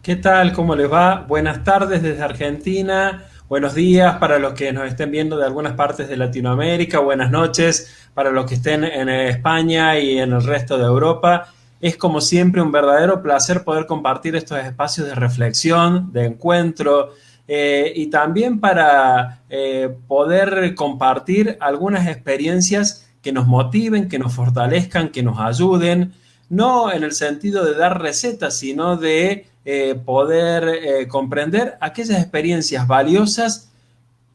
¿Qué tal? ¿Cómo les va? Buenas tardes desde Argentina, buenos días para los que nos estén viendo de algunas partes de Latinoamérica, buenas noches para los que estén en España y en el resto de Europa. Es como siempre un verdadero placer poder compartir estos espacios de reflexión, de encuentro y también para poder compartir algunas experiencias que nos motiven, que nos fortalezcan, que nos ayuden no en el sentido de dar recetas, sino de poder comprender aquellas experiencias valiosas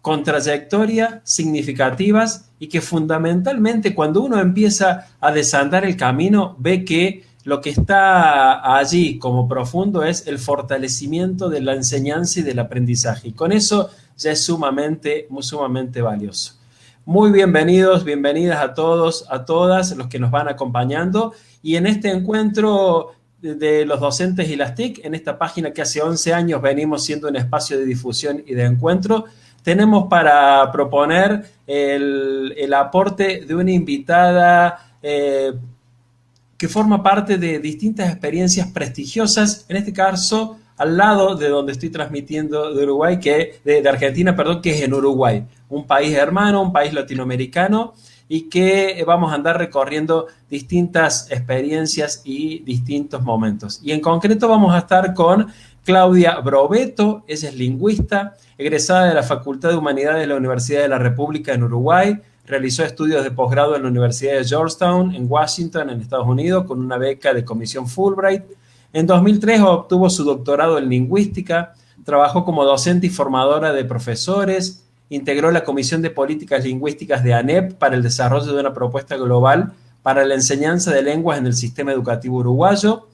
con trayectoria significativas y que fundamentalmente cuando uno empieza a desandar el camino ve que lo que está allí como profundo es el fortalecimiento de la enseñanza y del aprendizaje. Y con eso ya es sumamente, muy sumamente valioso. Muy bienvenidos, bienvenidas a todos, a todas los que nos van acompañando. Y en este encuentro de los docentes y las TIC, en esta página que hace 11 años venimos siendo un espacio de difusión y de encuentro, tenemos para proponer el aporte de una invitada que forma parte de distintas experiencias prestigiosas, en este caso al lado de donde estoy transmitiendo de Uruguay, de Argentina, perdón, que es en Uruguay, un país hermano, un país latinoamericano, y que vamos a andar recorriendo distintas experiencias y distintos momentos. Y en concreto vamos a estar con Claudia Brovetto, ella es lingüista, egresada de la Facultad de Humanidades de la Universidad de la República en Uruguay. Realizó estudios de posgrado en la Universidad de Georgetown, en Washington, en Estados Unidos, con una beca de comisión Fulbright. En 2003 obtuvo su doctorado en lingüística, trabajó como docente y formadora de profesores, integró la Comisión de Políticas Lingüísticas de ANEP para el desarrollo de una propuesta global para la enseñanza de lenguas en el sistema educativo uruguayo.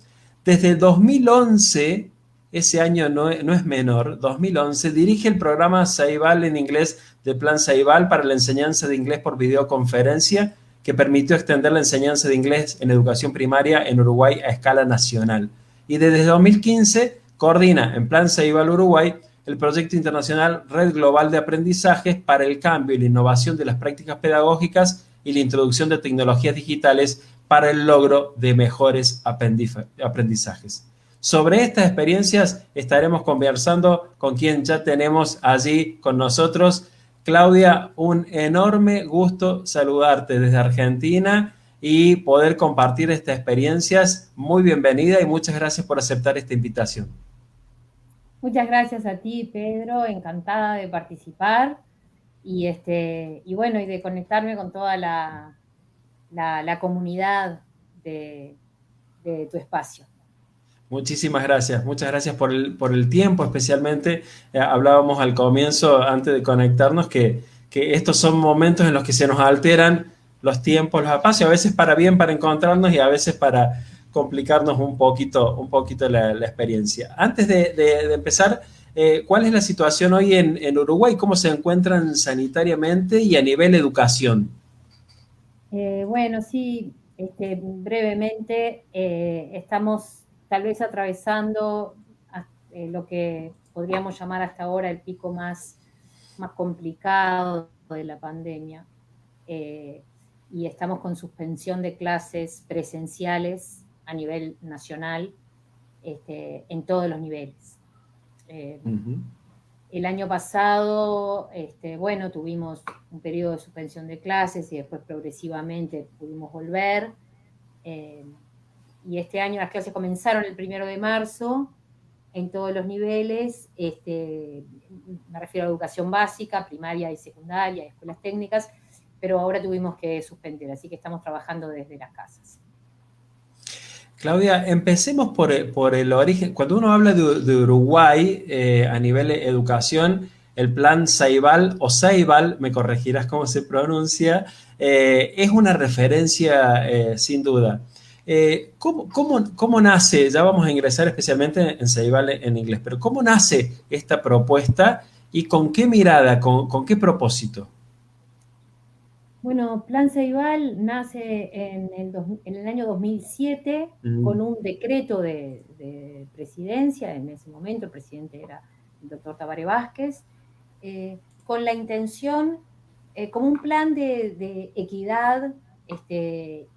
Desde 2011, ese año no es menor, 2011, dirige el programa Ceibal en inglés de Plan Ceibal para la enseñanza de inglés por videoconferencia, que permitió extender la enseñanza de inglés en educación primaria en Uruguay a escala nacional. Y desde 2015 coordina en Plan Ceibal Uruguay el proyecto internacional Red Global de Aprendizajes para el cambio y la innovación de las prácticas pedagógicas y la introducción de tecnologías digitales para el logro de mejores aprendizajes. Sobre estas experiencias estaremos conversando con quien ya tenemos allí con nosotros. Claudia, un enorme gusto saludarte desde Argentina y poder compartir estas experiencias. Muy bienvenida y muchas gracias por aceptar esta invitación. Muchas gracias a ti, Pedro, encantada de participar y bueno, y de conectarme con toda la comunidad de, de tu espacio. Muchas gracias por el tiempo, especialmente hablábamos al comienzo, antes de conectarnos, que estos son momentos en los que se nos alteran los tiempos, los espacios, a veces para bien, para encontrarnos y a veces para complicarnos un poquito la experiencia. Antes de empezar, ¿cuál es la situación hoy en Uruguay? ¿Cómo se encuentran sanitariamente y a nivel educación? Bueno, sí, brevemente, estamos tal vez atravesando lo que podríamos llamar hasta ahora el pico más complicado de la pandemia. Eh, y estamos con suspensión de clases presenciales a nivel nacional, en todos los niveles. Eh, Uh -huh. el año pasado, bueno, tuvimos un periodo de suspensión de clases y después progresivamente pudimos volver. Eh, y este año las clases comenzaron el 1 de marzo en todos los niveles. Me refiero a educación básica, primaria y secundaria, escuelas técnicas, pero ahora tuvimos que suspender, así que estamos trabajando desde las casas. Claudia, empecemos por el origen. Cuando uno habla de Uruguay a nivel de educación, el plan Ceibal o Ceibal, me corregirás cómo se pronuncia, es una referencia sin duda. ¿Cómo nace? Ya vamos a ingresar especialmente en Ceibal en inglés, pero ¿cómo nace esta propuesta y con qué mirada, con qué propósito? Bueno, Plan Ceibal nace en el año 2007 Mm. con un decreto de presidencia. En ese momento el presidente era el doctor Tabaré Vázquez, con la intención, como un plan de equidad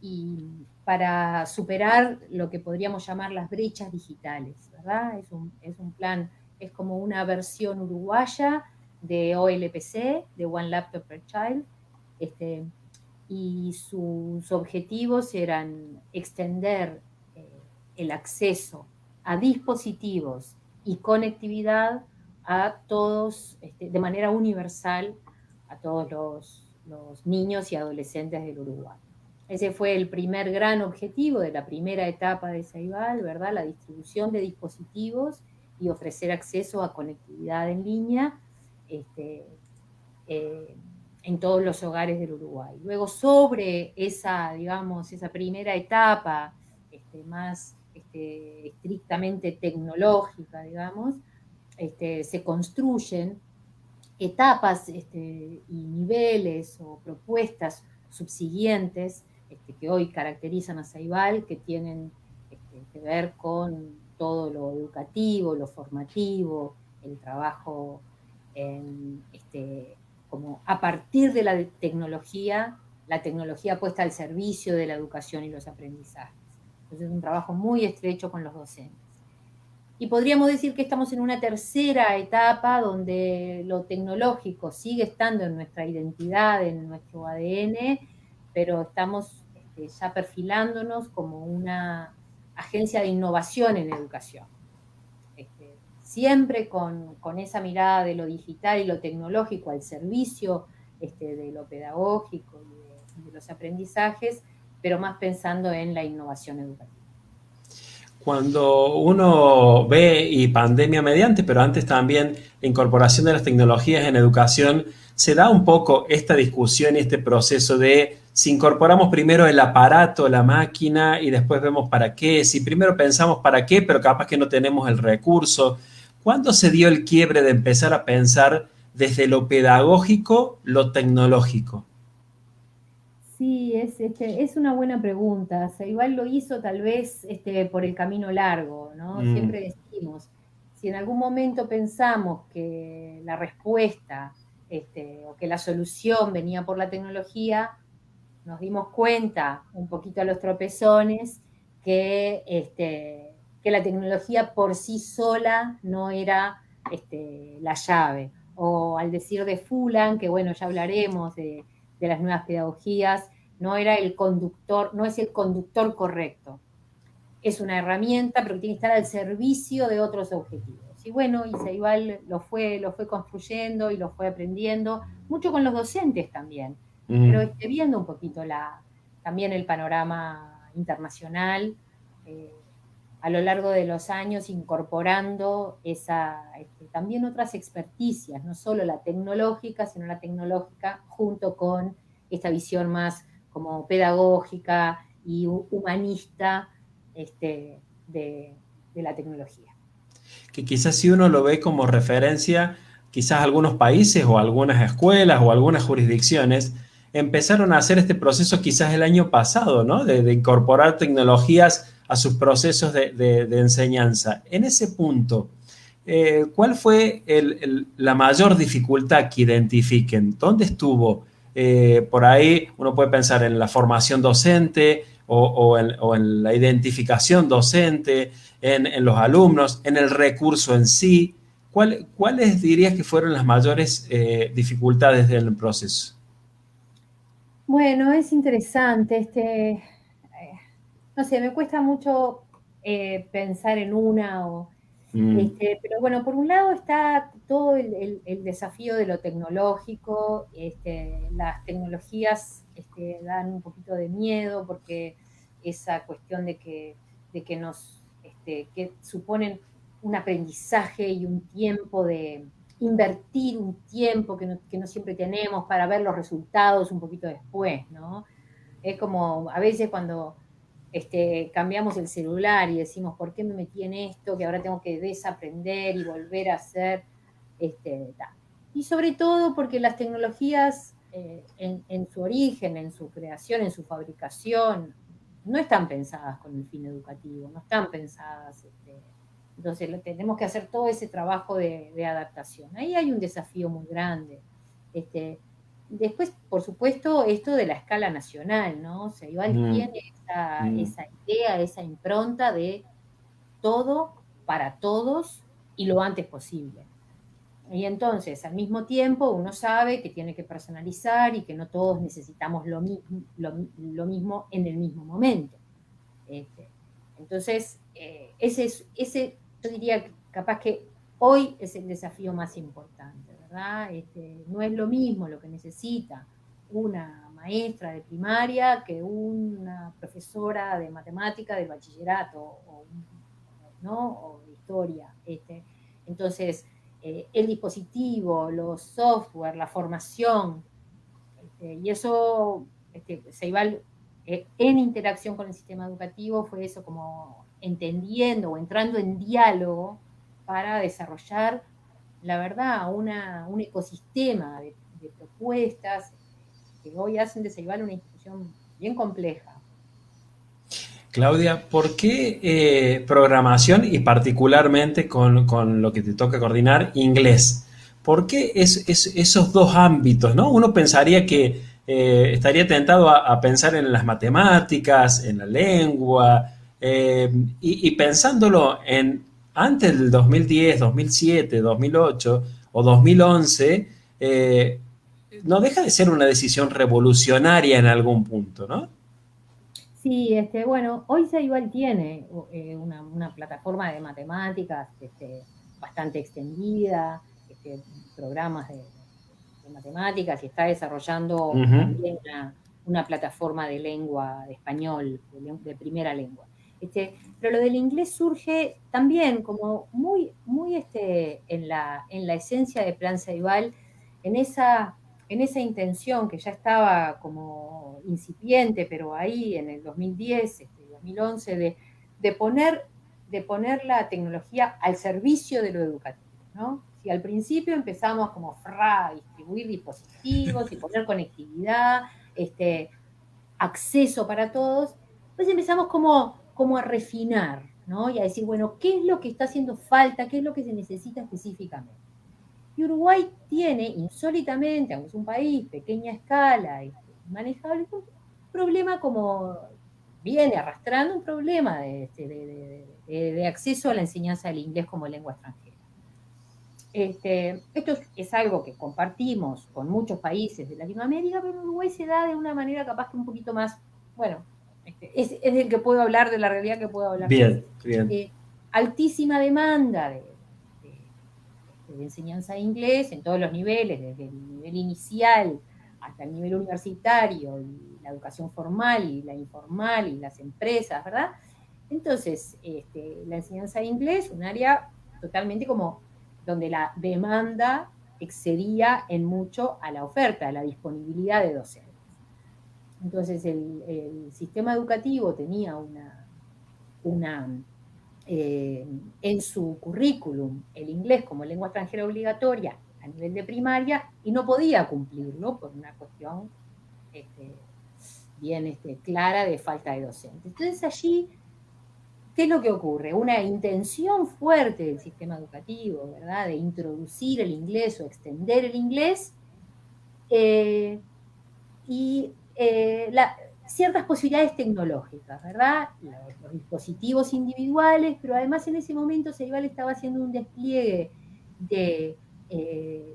y para superar lo que podríamos llamar las brechas digitales, ¿verdad? Es un plan, es como una versión uruguaya de OLPC, de One Laptop per Child, y sus objetivos eran extender el acceso a dispositivos y conectividad a todos, de manera universal, a todos los niños y adolescentes del Uruguay. Ese fue el primer gran objetivo de la primera etapa de Ceibal, ¿verdad? La distribución de dispositivos y ofrecer acceso a conectividad en línea eh, en todos los hogares del Uruguay. Luego, sobre esa, digamos, esa primera etapa más estrictamente tecnológica, digamos, se construyen etapas y niveles o propuestas subsiguientes que hoy caracterizan a Ceibal, que tienen que ver con todo lo educativo, lo formativo, el trabajo en, como a partir de la tecnología puesta al servicio de la educación y los aprendizajes. Entonces es un trabajo muy estrecho con los docentes. Y podríamos decir que estamos en una tercera etapa donde lo tecnológico sigue estando en nuestra identidad, en nuestro ADN, pero estamos ya perfilándonos como una agencia de innovación en educación. Siempre con esa mirada de lo digital y lo tecnológico al servicio de lo pedagógico y de los aprendizajes, pero más pensando en la innovación educativa. Cuando uno ve, y pandemia mediante, pero antes también la incorporación de las tecnologías en educación, se da un poco esta discusión y este proceso de si incorporamos primero el aparato, la máquina, y después vemos para qué, si primero pensamos para qué, pero capaz que no tenemos el recurso. ¿Cuándo se dio el quiebre de empezar a pensar desde lo pedagógico, lo tecnológico? Sí, es una buena pregunta. Ceibal lo hizo tal vez por el camino largo, ¿no? Mm. Siempre decimos, si en algún momento pensamos que la respuesta o que la solución venía por la tecnología, nos dimos cuenta un poquito a los tropezones que la tecnología por sí sola no era la llave. O al decir de Fulan, que bueno, ya hablaremos de las nuevas pedagogías, no era el conductor, no es el conductor correcto. Es una herramienta, pero que tiene que estar al servicio de otros objetivos. Y bueno, y Ceibal lo fue construyendo y lo fue aprendiendo, mucho con los docentes también, pero Mm. viendo un poquito también el panorama internacional, a lo largo de los años incorporando también otras experticias, no solo la tecnológica, sino la tecnológica junto con esta visión más como pedagógica y humanista de la tecnología. Que quizás si uno lo ve como referencia, quizás algunos países o algunas escuelas o algunas jurisdicciones empezaron a hacer este proceso quizás el año pasado, ¿no? De incorporar tecnologías a sus procesos de enseñanza. En ese punto, ¿cuál fue la mayor dificultad que identifiquen? ¿Dónde estuvo? Por ahí uno puede pensar en la formación docente o en la identificación docente, en los alumnos, en el recurso en sí. ¿Cuáles dirías que fueron las mayores dificultades del proceso? Bueno, es interesante, no sé, me cuesta mucho pensar en una Mm. pero bueno, por un lado está todo el desafío de lo tecnológico, las tecnologías dan un poquito de miedo porque esa cuestión de que que suponen un aprendizaje y un tiempo de invertir un tiempo que no siempre tenemos para ver los resultados un poquito después, ¿no? Es como a veces cuando cambiamos el celular y decimos, ¿por qué me metí en esto? Que ahora tengo que desaprender y volver a hacer. Y sobre todo porque las tecnologías en su origen, en su creación, en su fabricación, no están pensadas con el fin educativo, no están pensadas. Entonces tenemos que hacer todo ese trabajo de adaptación. Ahí hay un desafío muy grande. Este, después, por supuesto, esto de la escala nacional, ¿no? Ceibal Mm, tiene esa, mm. esa idea, esa impronta de todo para todos y lo antes posible. Y entonces, al mismo tiempo, uno sabe que tiene que personalizar y que no todos necesitamos lo mismo en el mismo momento. Este, entonces, yo diría que capaz que hoy es el desafío más importante, ¿verdad? No es lo mismo lo que necesita una maestra de primaria que una profesora de matemática del bachillerato, ¿no? O de historia. Entonces, el dispositivo, los software, la formación, y eso, Ceibal, en interacción con el sistema educativo, fue eso, como entendiendo o entrando en diálogo para desarrollar, la verdad, un ecosistema de propuestas que hoy hacen de Ceibal una institución bien compleja. Claudia, ¿por qué programación y particularmente con lo que te toca coordinar, inglés? ¿Por qué esos dos ámbitos, ¿no? Uno pensaría que estaría tentado a pensar en las matemáticas, en la lengua, y pensándolo en antes del 2010, 2007, 2008 o 2011, no deja de ser una decisión revolucionaria en algún punto, ¿no? Sí, bueno, hoy Ceibal tiene una plataforma de matemáticas bastante extendida, programas de matemáticas, y está desarrollando Ujú. también una plataforma de lengua, de español, de primera lengua. Pero lo del inglés surge también como muy en la esencia de Plan Ceibal, en esa intención que ya estaba como incipiente, pero ahí en el 2010, 2011, de poner, de poner la tecnología al servicio de lo educativo, ¿no? Si al principio empezamos como a distribuir dispositivos y poner conectividad, acceso para todos, pues empezamos como a refinar, ¿no? Y a decir, bueno, ¿qué es lo que está haciendo falta? ¿Qué es lo que se necesita específicamente? Y Uruguay tiene, insólitamente, aunque es un país, pequeña escala, manejable, un problema como viene arrastrando un problema de acceso a la enseñanza del inglés como lengua extranjera. Esto es algo que compartimos con muchos países de Latinoamérica, pero en Uruguay se da de una manera capaz que un poquito más, bueno, es del que puedo hablar, de la realidad que puedo hablar más. Bien, bien. Eh, Altísima demanda de, de enseñanza de inglés en todos los niveles, desde el nivel inicial hasta el nivel universitario, y la educación formal y la informal y las empresas, ¿verdad? Entonces, la enseñanza de inglés, un área totalmente como donde la demanda excedía en mucho a la oferta, a la disponibilidad de docentes. Entonces, el sistema educativo tenía una eh, en su currículum el inglés como lengua extranjera obligatoria a nivel de primaria, y no podía cumplirlo por una cuestión este, bien clara de falta de docentes. Entonces allí, ¿qué es lo que ocurre? Una intención fuerte del sistema educativo, ¿verdad? De introducir el inglés o extender el inglés, eh, y ciertas posibilidades tecnológicas, ¿verdad? Los dispositivos individuales, pero además en ese momento Ceibal estaba haciendo un despliegue de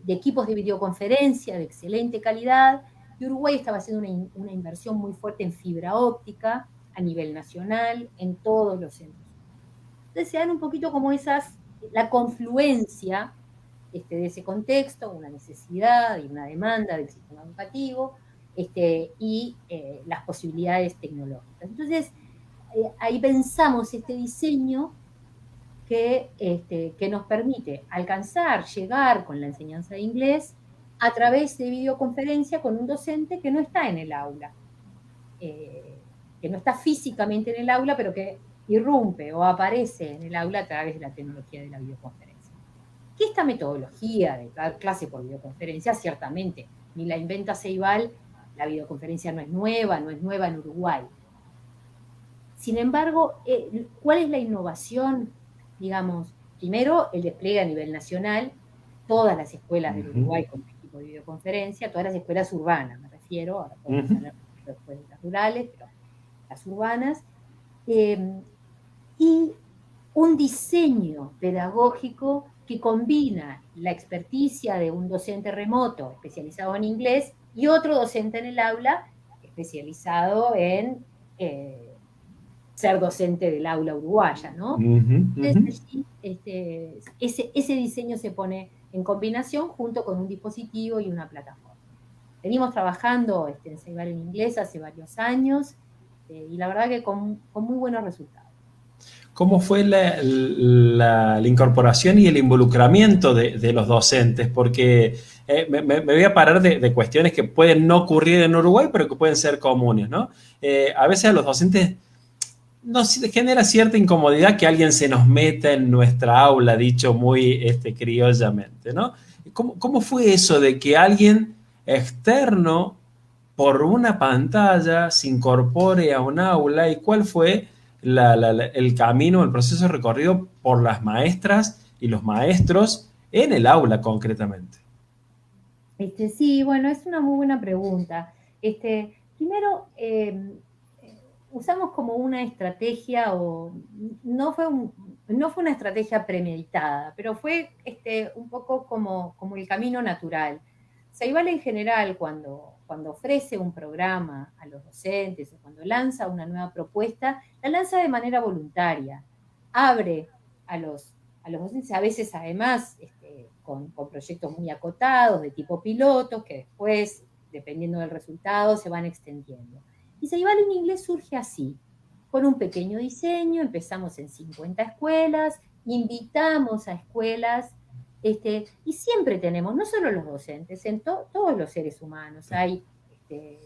equipos de videoconferencia de excelente calidad, y Uruguay estaba haciendo una inversión muy fuerte en fibra óptica a nivel nacional, en todos los centros. Entonces se dan un poquito como la confluencia de ese contexto, una necesidad y una demanda del sistema educativo, y las posibilidades tecnológicas. Entonces, ahí pensamos este diseño que nos permite alcanzar, llegar con la enseñanza de inglés a través de videoconferencia con un docente que no está en el aula, eh, que no está físicamente en el aula, pero que irrumpe o aparece en el aula a través de la tecnología de la videoconferencia. Que esta metodología de dar clase por videoconferencia, ciertamente, ni la inventa Ceibal, la videoconferencia no es nueva en Uruguay. Sin embargo, ¿cuál es la innovación? Digamos, primero, el despliegue a nivel nacional, todas las escuelas del Ujú. Uruguay con equipos equipo de videoconferencia, todas las escuelas urbanas, me refiero, ahora podemos hablar de escuelas rurales, pero las urbanas, y un diseño pedagógico que combina la experticia de un docente remoto especializado en inglés y otro docente en el aula especializado en ser docente del aula uruguaya, ¿no? Entonces, allí, ese diseño se pone en combinación junto con un dispositivo y una plataforma. Venimos trabajando en Ceibal en inglés hace varios años y la verdad que con muy buenos resultados. ¿Cómo fue la incorporación y el involucramiento de los docentes? Porque me voy a parar de cuestiones que pueden no ocurrir en Uruguay, pero que pueden ser comunes, ¿no? A veces a los docentes nos genera cierta incomodidad que alguien se nos meta en nuestra aula, dicho muy criollamente, ¿no? ¿Cómo fue eso de que alguien externo por una pantalla se incorpore a un aula y cuál fue el camino, el proceso recorrido por las maestras y los maestros en el aula concretamente? Sí, bueno, es una muy buena pregunta. Primero, usamos como una estrategia, no fue una estrategia premeditada, pero fue un poco como el camino natural. Ceibal en general, cuando ofrece un programa a los docentes o cuando lanza una nueva propuesta, la lanza de manera voluntaria. Abre a los docentes, a veces además con proyectos muy acotados, de tipo pilotos, que después, dependiendo del resultado, se van extendiendo. Y Ceibal en inglés surge así, con un pequeño diseño, empezamos en 50 escuelas, invitamos a escuelas, y siempre tenemos, no solo los docentes, en todos los seres humanos, hay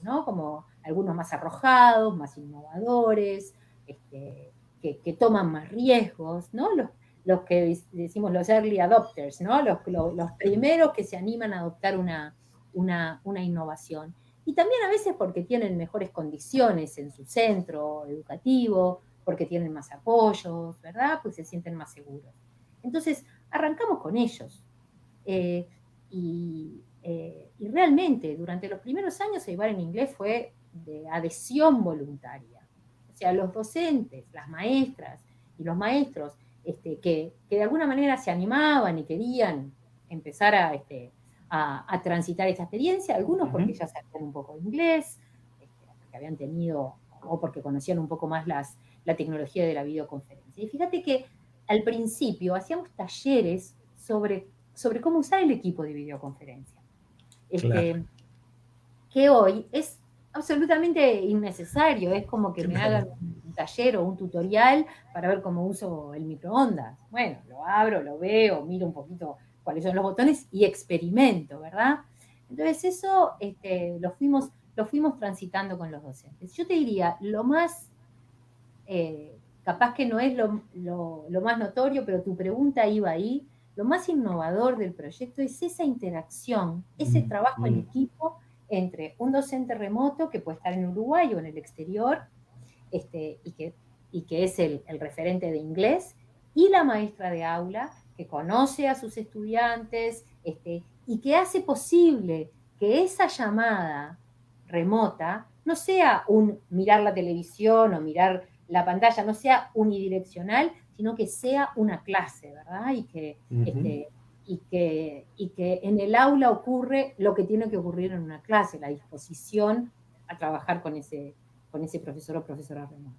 ¿no? Como algunos más arrojados, más innovadores, que toman más riesgos, ¿no? Los que decimos los early adopters, ¿no? Los primeros que se animan a adoptar una innovación. Y también a veces porque tienen mejores condiciones en su centro educativo, porque tienen más apoyos, ¿verdad? Pues se sienten más seguros. Entonces, arrancamos con ellos. Y realmente, durante los primeros años, Ceibal en inglés fue de adhesión voluntaria. O sea, los docentes, las maestras y los maestros que de alguna manera se animaban y querían empezar a transitar esta experiencia, algunos porque ya sabían un poco de inglés, porque habían tenido o porque conocían un poco más la tecnología de la videoconferencia. Y fíjate que al principio hacíamos talleres sobre cómo usar el equipo de videoconferencia, Claro. que hoy es absolutamente innecesario, es como que me hagan un taller o un tutorial para ver cómo uso el microondas. Bueno, lo abro, lo veo, miro un poquito cuáles son los botones y experimento, ¿verdad? Entonces eso lo fuimos transitando con los docentes. Yo te diría, lo más, capaz que no es lo más notorio, pero tu pregunta iba ahí, lo más innovador del proyecto es esa interacción, ese trabajo en equipo entre un docente remoto que puede estar en Uruguay o en el exterior, y que es el referente de inglés, y la maestra de aula que conoce a sus estudiantes y que hace posible que esa llamada remota no sea un mirar la televisión o mirar la pantalla, no sea unidireccional, sino que sea una clase, ¿verdad? Y que en el aula ocurre lo que tiene que ocurrir en una clase, la disposición a trabajar con ese profesor o profesora remota.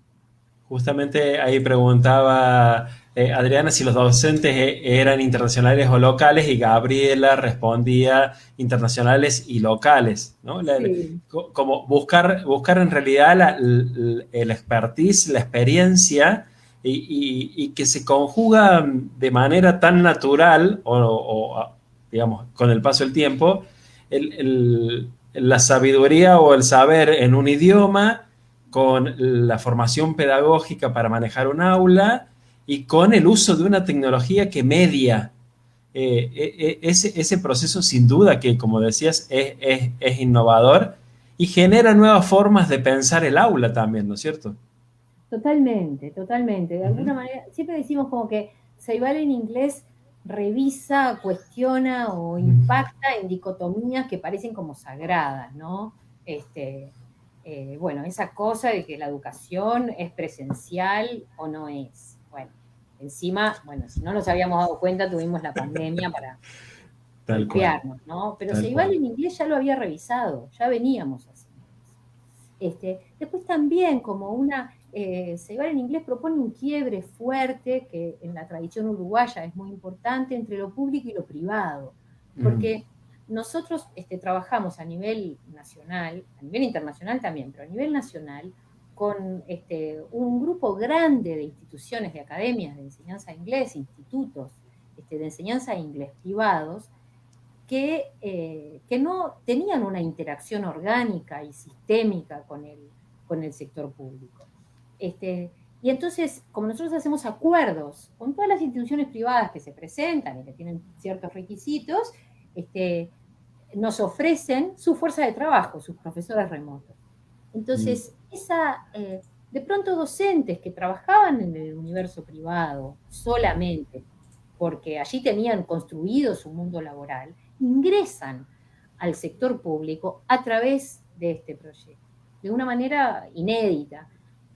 Justamente ahí preguntaba Adriana si los docentes eran internacionales o locales y Gabriela respondía internacionales y locales, ¿no? Sí. Como buscar en realidad el expertise, la experiencia y que se conjuga de manera tan natural o, digamos, con el paso del tiempo, la sabiduría o el saber en un idioma con la formación pedagógica para manejar un aula y con el uso de una tecnología que media. Ese proceso sin duda que, como decías, es innovador y genera nuevas formas de pensar el aula también, ¿no es cierto? Totalmente, totalmente. De alguna manera, siempre decimos como que Ceibal en inglés revisa, cuestiona o impacta en dicotomías que parecen como sagradas, ¿no? Bueno, esa cosa de que la educación es presencial o no es. Bueno, encima, bueno, si no nos habíamos dado cuenta, tuvimos la pandemia para Tal cual, golpearnos, ¿no? Pero tal Ceibal cual. en inglés ya lo había revisado, ya veníamos haciendo eso. Después también como Ceibal en inglés propone un quiebre fuerte que en la tradición uruguaya es muy importante entre lo público y lo privado, Mm, porque nosotros trabajamos a nivel nacional, a nivel internacional también, pero a nivel nacional, con un grupo grande de instituciones, de academias de enseñanza de inglés, institutos de enseñanza de inglés privados, que no tenían una interacción orgánica y sistémica con el sector público. Y entonces, como nosotros hacemos acuerdos con todas las instituciones privadas que se presentan y que tienen ciertos requisitos, este, nos ofrecen su fuerza de trabajo, sus profesores remotos. mm, Entonces, de pronto docentes que trabajaban en el universo privado solamente porque allí tenían construido su mundo laboral, ingresan al sector público a través de este proyecto, de una manera inédita.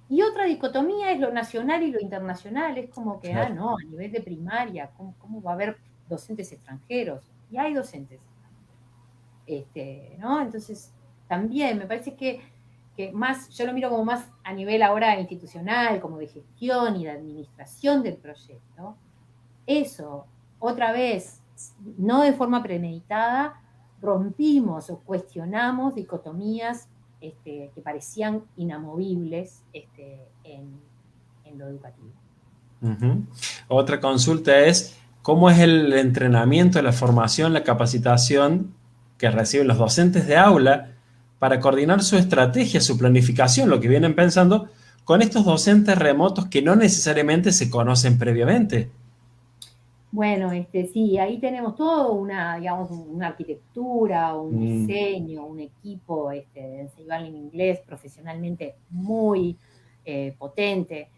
Y otra dicotomía es lo nacional y lo internacional. Es como que, claro. no, a nivel de primaria, ¿cómo va a haber docentes extranjeros? Y hay docentes extranjeros. ¿No? Entonces, también me parece que más, yo lo miro como más a nivel ahora institucional, como de gestión y de administración del proyecto. Eso, otra vez, no de forma premeditada, rompimos o cuestionamos dicotomías que parecían inamovibles en lo educativo. Ujú. Otra consulta es, ¿cómo es el entrenamiento, la formación, la capacitación que reciben los docentes de aula para coordinar su estrategia, su planificación, lo que vienen pensando, con estos docentes remotos que no necesariamente se conocen previamente? Bueno, sí, ahí tenemos todo digamos, una arquitectura, un Mm, diseño, un equipo de Ceibal en inglés profesionalmente muy potente,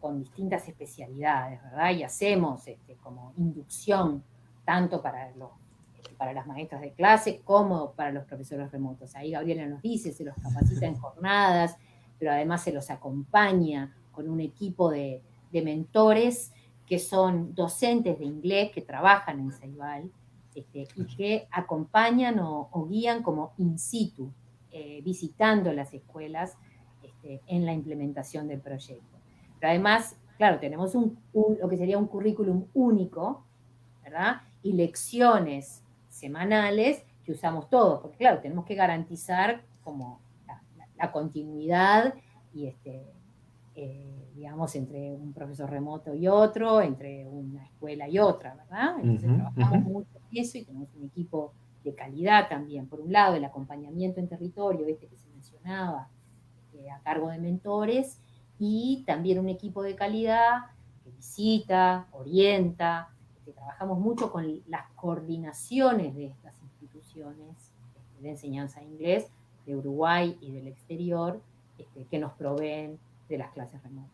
con distintas especialidades, ¿verdad? Y hacemos como inducción tanto para las maestras de clase como para los profesores remotos. Ahí Gabriela nos dice, se los capacita en jornadas, pero además se los acompaña con un equipo de mentores que son docentes de inglés que trabajan en Ceibal y que acompañan o guían como in situ, visitando las escuelas en la implementación del proyecto. Pero además, claro, tenemos lo que sería un currículum único, ¿verdad? Y lecciones semanales que usamos todos, porque claro, tenemos que garantizar como la continuidad y digamos, entre un profesor remoto y otro, entre una escuela y otra, ¿verdad? Entonces ujú, ujú. trabajamos mucho en eso y tenemos un equipo de calidad también. Por un lado, el acompañamiento en territorio, que se mencionaba, a cargo de mentores, y también un equipo de calidad que visita, orienta. Trabajamos mucho con las coordinaciones de estas instituciones de enseñanza de inglés de Uruguay y del exterior que nos proveen de las clases remotas.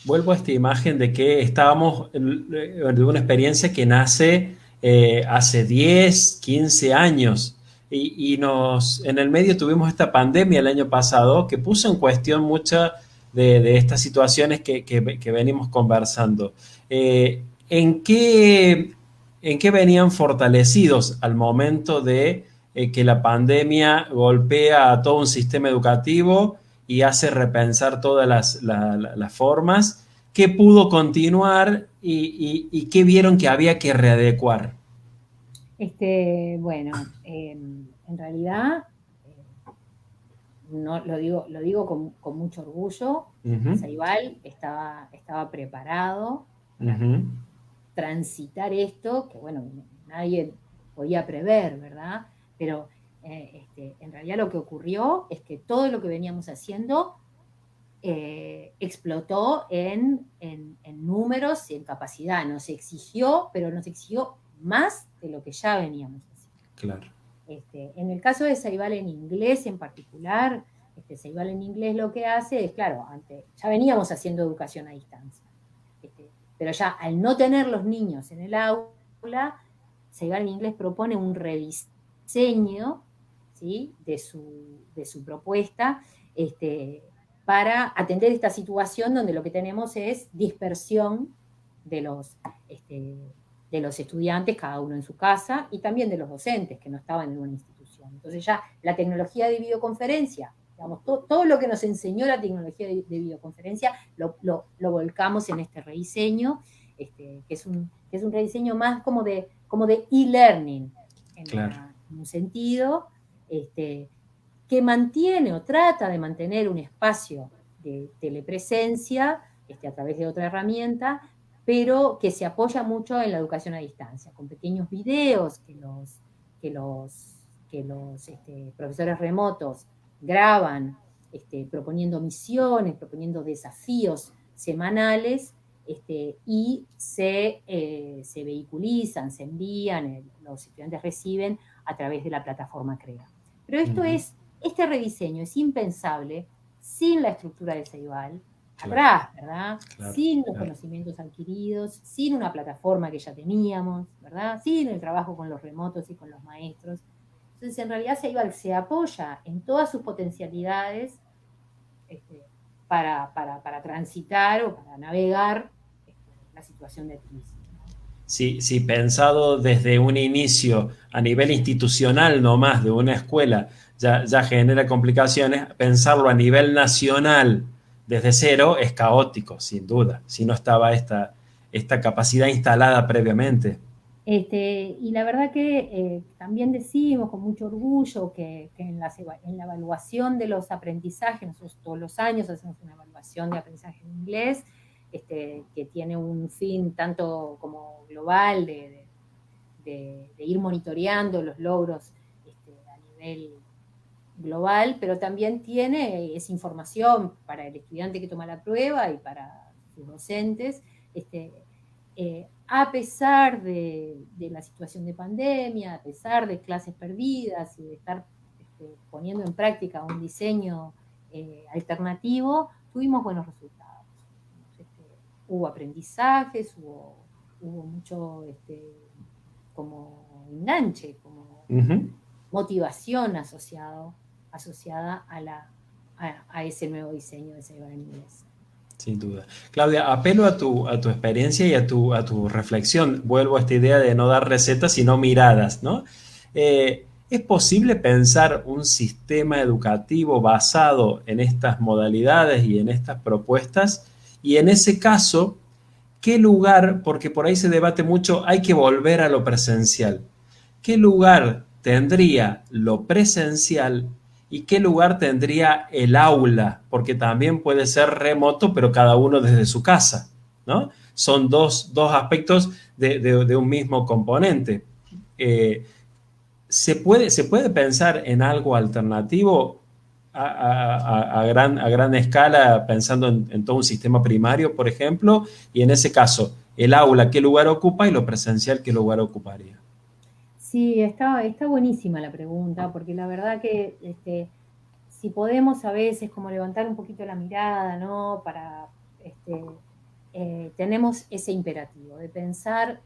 Vuelvo a esta imagen de que estábamos de una experiencia que nace hace 10, 15 años en el medio tuvimos esta pandemia el año pasado que puso en cuestión muchas de estas situaciones que venimos conversando. ¿En qué venían fortalecidos al momento de que la pandemia golpea a todo un sistema educativo y hace repensar todas las formas? ¿Qué pudo continuar y qué vieron que había que readecuar? Bueno, en realidad, eh, no, lo digo con mucho orgullo, Ujú, Ceibal estaba preparado para ujú. transitar esto, que bueno, nadie podía prever, ¿verdad? Pero en realidad lo que ocurrió es que todo lo que veníamos haciendo explotó en números y en capacidad. Nos exigió, pero nos exigió más de lo que ya veníamos haciendo. Claro. En el caso de Ceibal en inglés en particular, Ceibal en inglés lo que hace es, claro, ya veníamos haciendo educación a distancia. Pero ya al no tener los niños en el aula, Ceibal en Inglés propone un rediseño, ¿sí?, de su propuesta, para atender esta situación donde lo que tenemos es dispersión de los estudiantes, cada uno en su casa, y también de los docentes que no estaban en una institución. Entonces ya la tecnología de videoconferencia, digamos, todo lo que nos enseñó la tecnología de videoconferencia lo volcamos en este rediseño, que es un rediseño más como de e-learning, Claro. en un sentido, que mantiene o trata de mantener un espacio de telepresencia a través de otra herramienta, pero que se apoya mucho en la educación a distancia, con pequeños videos que los profesores remotos graban, proponiendo misiones, proponiendo desafíos semanales, y se vehiculizan, se envían, los estudiantes reciben a través de la plataforma CREA. Pero este rediseño es impensable sin la estructura de Ceibal, Claro, atrás, ¿verdad? claro, Sin los claro. conocimientos adquiridos, sin una plataforma que ya teníamos, ¿verdad? Sin el trabajo con los remotos y con los maestros. Entonces, en realidad, Ceibal se apoya en todas sus potencialidades, para transitar o para navegar, la situación de crisis. Sí, sí, pensado desde un inicio a nivel institucional nomás de una escuela ya genera complicaciones, pensarlo a nivel nacional desde cero es caótico, sin duda, si no estaba esta capacidad instalada previamente. Y la verdad que también decimos con mucho orgullo que en la evaluación de los aprendizajes, nosotros todos los años hacemos una evaluación de aprendizaje en inglés, que tiene un fin tanto como global de ir monitoreando los logros, a nivel global, pero también tiene esa información para el estudiante que toma la prueba y para sus docentes, a pesar de la situación de pandemia, a pesar de clases perdidas y de estar poniendo en práctica un diseño alternativo, tuvimos buenos resultados. Hubo aprendizajes, hubo mucho como enganche, como Ujú. motivación asociada a ese nuevo diseño de Ceibal en Inglés. Sin duda. Claudia, apelo a tu experiencia y a tu reflexión. Vuelvo a esta idea de no dar recetas, sino miradas, ¿no? ¿Es posible pensar un sistema educativo basado en estas modalidades y en estas propuestas? Y en ese caso, ¿qué lugar, porque por ahí se debate mucho, hay que volver a lo presencial? ¿Qué lugar tendría lo presencial y qué lugar tendría el aula? Porque también puede ser remoto, pero cada uno desde su casa, ¿no? Son dos aspectos de un mismo componente. Eh, ¿se puede pensar en algo alternativo a gran escala, pensando en todo un sistema primario, por ejemplo? Y en ese caso, el aula, ¿qué lugar ocupa? Y lo presencial, ¿qué lugar ocuparía? Sí, está buenísima la pregunta, porque la verdad que si podemos a veces como levantar un poquito la mirada, ¿no? Tenemos ese imperativo de pensar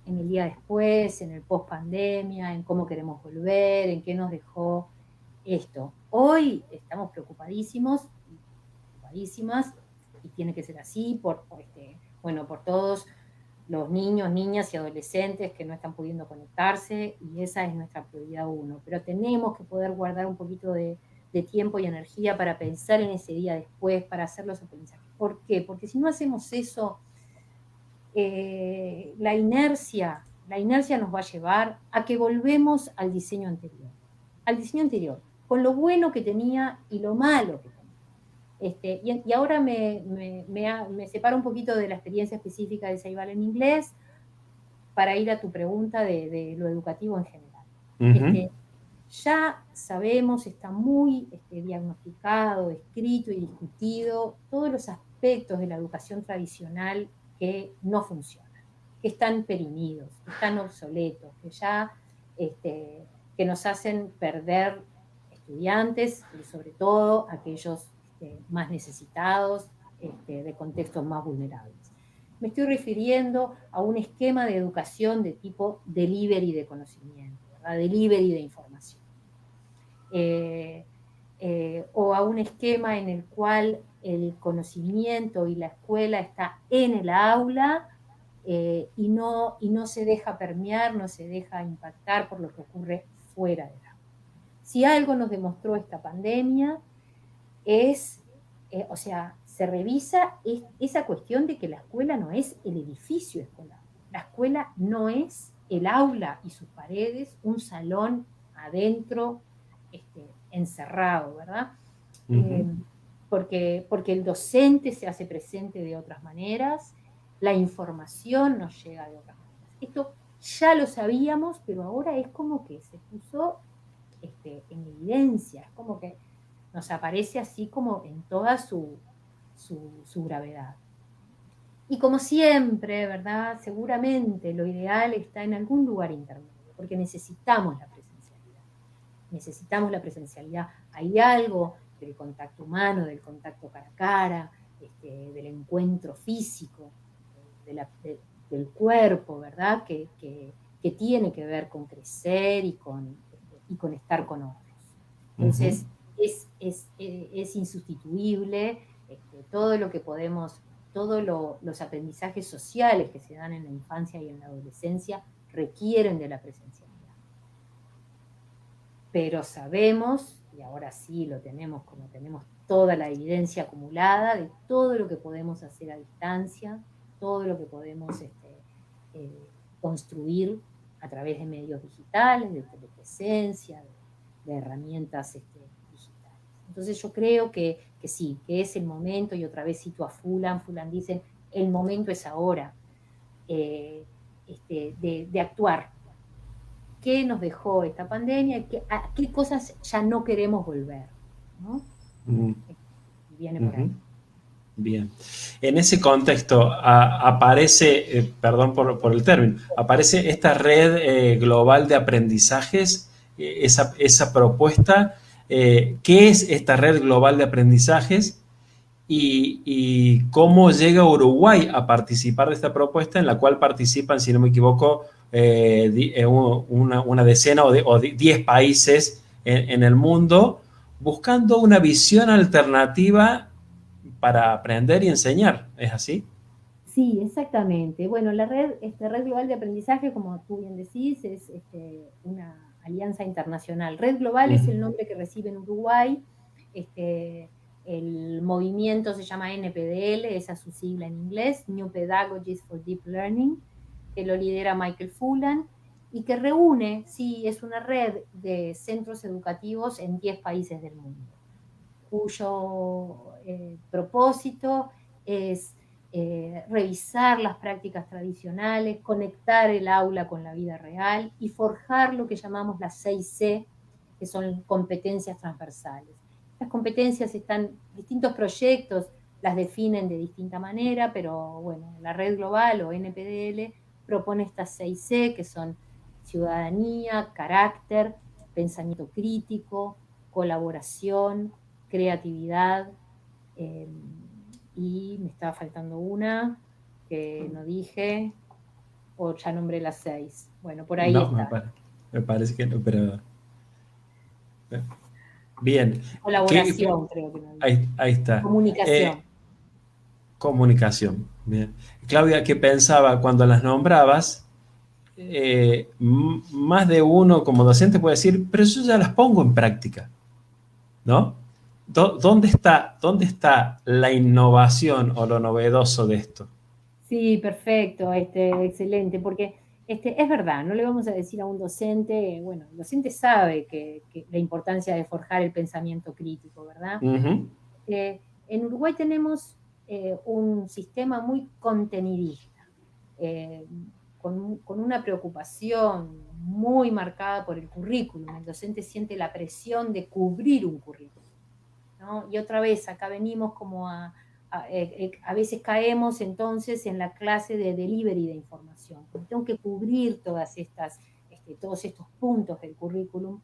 en el día después, en el post pandemia, en cómo queremos volver, en qué nos dejó esto. Hoy estamos preocupadísimas, y tiene que ser así por todos los niños, niñas y adolescentes que no están pudiendo conectarse, y esa es nuestra prioridad uno. Pero tenemos que poder guardar un poquito de tiempo y energía para pensar en ese día después, para hacer los aprendizajes. ¿Por qué? Porque si no hacemos eso, la inercia nos va a llevar a que volvemos al diseño anterior, con lo bueno que tenía y lo malo que tenía. Y ahora me separo un poquito de la experiencia específica de Ceibal en inglés para ir a tu pregunta de lo educativo en general. Ujú. Ya sabemos, está muy diagnosticado, escrito y discutido todos los aspectos de la educación tradicional que no funcionan, que están perimidos, que están obsoletos, que nos hacen perder estudiantes y sobre todo aquellos más necesitados, de contextos más vulnerables. me estoy refiriendo a un esquema de educación de tipo delivery de conocimiento, ¿verdad? Delivery de información. O a un esquema en el cual el conocimiento y la escuela está en el aula y no se deja permear, no se deja impactar por lo que ocurre fuera del aula. Si algo nos demostró esta pandemia es, o sea, se revisa esa cuestión de que la escuela no es el edificio escolar. La escuela no es el aula y sus paredes, un salón adentro, encerrado, ¿verdad? Porque el docente se hace presente de otras maneras, la información nos llega de otras maneras. Esto ya lo sabíamos, pero ahora es como que se puso en evidencia, es como que nos aparece así como en toda su gravedad. Y como siempre, ¿verdad? Seguramente lo ideal está en algún lugar intermedio, porque necesitamos la presencialidad. Necesitamos la presencialidad. Hay algo del contacto humano, del contacto cara a cara, del encuentro físico, del cuerpo, ¿verdad? Que tiene que ver con crecer y con estar con otros. Entonces, es insustituible todo lo que podemos, todos los aprendizajes sociales que se dan en la infancia y en la adolescencia requieren de la presencialidad. Pero sabemos, y ahora sí lo tenemos como tenemos toda la evidencia acumulada de todo lo que podemos hacer a distancia, todo lo que podemos construir a través de medios digitales, de telepresencia, de herramientas digitales. Entonces yo creo que sí, que es el momento, y otra vez cito a Fulan dice, el momento es ahora, de actuar. ¿Qué nos dejó esta pandemia? ¿A qué cosas ya no queremos volver? ¿No? Viene por ahí. Bien. En ese contexto aparece, perdón por el término, aparece esta red global de aprendizajes, esa propuesta. ¿Qué es esta red global de aprendizajes y cómo llega Uruguay a participar de esta propuesta en la cual participan, si no me equivoco, una decena o 10 países en el mundo buscando una visión alternativa para aprender y enseñar? ¿Es así? Sí, exactamente. Bueno, la red global de aprendizaje, como tú bien decís, es una alianza internacional. Red global es el nombre que recibe en Uruguay. El movimiento se llama NPDL, esa es su sigla en inglés, New Pedagogies for Deep Learning, que lo lidera Michael Fulan y que reúne, sí, es una red de centros educativos en 10 países del mundo, cuyo propósito es revisar las prácticas tradicionales, conectar el aula con la vida real y forjar lo que llamamos las 6C, que son competencias transversales. Las competencias están, distintos proyectos las definen de distinta manera, pero bueno, la red global o NPDL propone estas 6C, que son ciudadanía, carácter, pensamiento crítico, colaboración, creatividad, y me estaba faltando una que no dije, o ya nombré las 6. Bueno, por ahí No, está. me parece que no, pero bien. Colaboración, creo que no dije. Ahí está. Comunicación. Comunicación. Bien. Claudia, ¿qué pensaba cuando las nombrabas? Más de uno como docente puede decir, pero yo ya las pongo en práctica, ¿no? ¿Dónde está la innovación o lo novedoso de esto? Sí, perfecto, excelente, porque es verdad, no le vamos a decir a un docente, bueno, el docente sabe que la importancia de forjar el pensamiento crítico, ¿verdad? En Uruguay tenemos un sistema muy contenidista, con una preocupación muy marcada por el currículum. El docente siente la presión de cubrir un currículum, ¿no? Y otra vez, acá venimos como a veces caemos entonces en la clase de delivery de información. Tengo que cubrir todos estos puntos del currículum,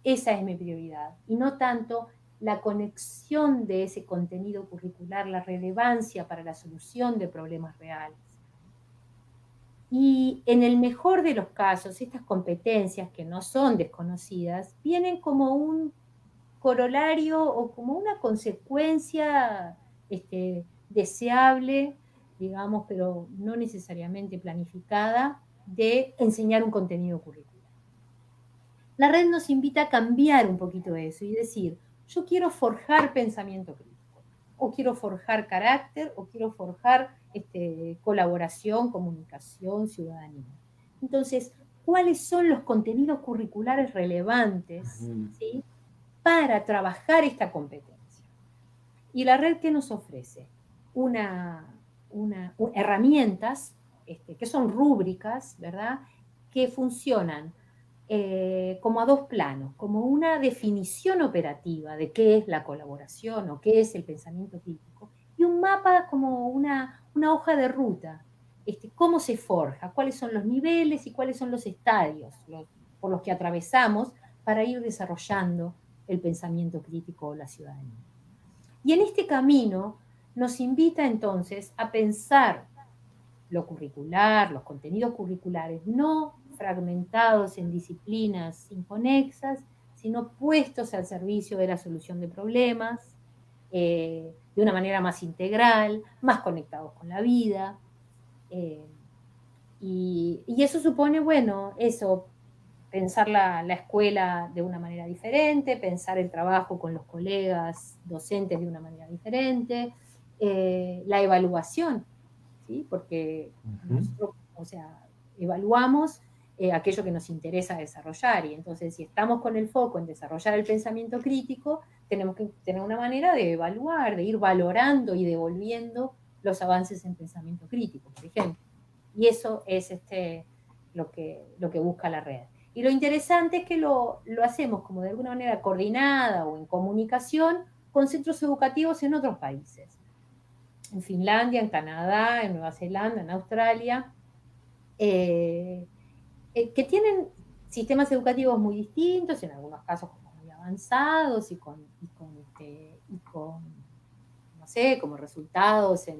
esa es mi prioridad. Y no tanto la conexión de ese contenido curricular, la relevancia para la solución de problemas reales. Y en el mejor de los casos, estas competencias que no son desconocidas, vienen como un corolario o como una consecuencia deseable, digamos, pero no necesariamente planificada, de enseñar un contenido curricular. La red nos invita a cambiar un poquito eso y decir, yo quiero forjar pensamiento crítico, o quiero forjar carácter, o quiero forjar colaboración, comunicación, ciudadanía. Entonces, ¿cuáles son los contenidos curriculares relevantes, ¿sí?, para trabajar esta competencia? Y la red, ¿qué nos ofrece? Herramientas que son rúbricas, ¿verdad?, que funcionan como a dos planos, como una definición operativa de qué es la colaboración o qué es el pensamiento crítico, y un mapa como una hoja de ruta, cómo se forja, cuáles son los niveles y cuáles son los estadios por los que atravesamos para ir desarrollando el pensamiento crítico o la ciudadanía. Y en este camino nos invita entonces a pensar lo curricular, los contenidos curriculares, no fragmentados en disciplinas inconexas, sino puestos al servicio de la solución de problemas, de una manera más integral, más conectados con la vida. Y eso supone, bueno, eso, pensar la escuela de una manera diferente, pensar el trabajo con los colegas docentes de una manera diferente, la evaluación, ¿sí? Porque nosotros, o sea, evaluamos aquello que nos interesa desarrollar, y entonces si estamos con el foco en desarrollar el pensamiento crítico, tenemos que tener una manera de evaluar, de ir valorando y devolviendo los avances en pensamiento crítico, por ejemplo. Y eso es lo que busca la red. Y lo interesante es que lo hacemos como de alguna manera coordinada o en comunicación con centros educativos en otros países. En Finlandia, en Canadá, en Nueva Zelanda, en Australia, que tienen sistemas educativos muy distintos, en algunos casos como muy avanzados y con no sé, como resultados en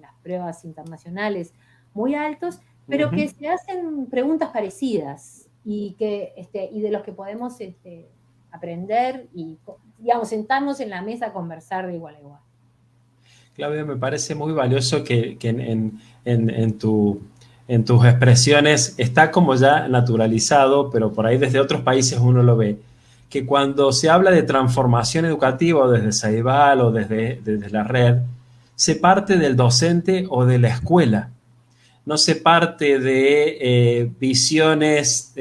las pruebas internacionales muy altos, pero que se hacen preguntas parecidas y de los que podemos aprender y, digamos, sentarnos en la mesa a conversar de igual a igual. Claudia, me parece muy valioso que en tus expresiones está como ya naturalizado, pero por ahí desde otros países uno lo ve, que cuando se habla de transformación educativa o desde Ceibal o desde la red, se parte del docente o de la escuela, no se parte de visiones